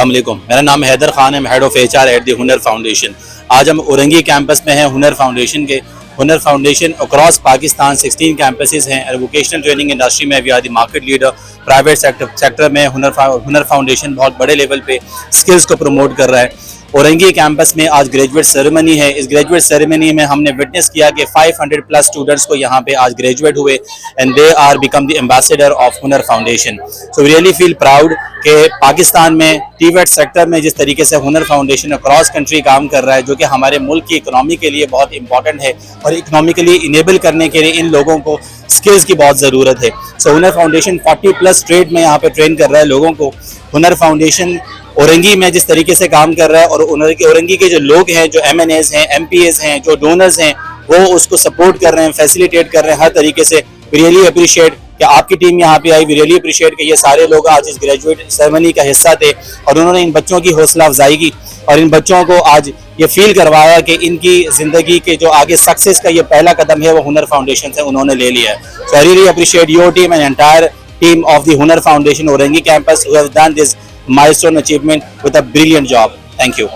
अस्सलाम वालेकुम, मेरा नाम हैदर खान है, मैं head of HR at the हुनर फाउंडेशन। आज हम औरंगी कैंपस में हैं हुनर फाउंडेशन के। Hunar foundation across Pakistan 16 campuses हैं। एजुकेशनल ट्रेनिंग इंडस्ट्री में we are the market leader. Private sector में हुनर फाउंडेशन बहुत बड़े लेवल पे स्किल्स को प्रमोट कर रहा है। औरंगी कैंपस में आज ग्रेजुएट सेरेमनी है। इस ग्रेजुएट सेरेमनी में हमने विटनेस किया कि 500 प्लस स्टूडेंट्स को यहाँ पे आज ग्रेजुएट हुए and they are become the ambassador of Hunar Foundation. So really feel proud कि पाकिस्तान में टीवेट सेक्टर में जिस तरीके से हुनर फाउंडेशन अक्रॉस कंट्री काम कर रहा है, जो कि हमारे मुल्क की इकोनॉमी के लिए बहुत इंपॉर्टेंट है और इकोनॉमिकली इनेबल करने के लिए इन लोगों को स्किल्स की बहुत ज़रूरत है। सो हुनर फाउंडेशन 40 प्लस ट्रेड में यहाँ पे ट्रेन कर रहा है लोगों को। हुनर फाउंडेशन औरंगी में जिस तरीके से काम कर रहा है और औरंगी के जो लोग हैं, जो MNAs हैं, MPAs हैं, जो डोनर्स हैं, वो उसको सपोर्ट कर रहे हैं, फैसिलिटेट कर रहे हैं हर तरीके से। वी रियली अप्रिशिएट कि आपकी टीम यहाँ पे आई। वी रियली अप्रिशिएट कि ये सारे लोग आज इस ग्रेजुएट सेरेमनी का हिस्सा थे और उन्होंने इन बच्चों की हौसला अफजाई की और इन बच्चों को आज ये फील करवाया कि इनकी ज़िंदगी के जो आगे सक्सेस का ये पहला कदम है वो हुनर फाउंडेशन से उन्होंने ले लिया है। So I really appreciate your team and entire team of the Hunar Foundation Orangi campus who has done this milestone achievement with a brilliant job. Thank you.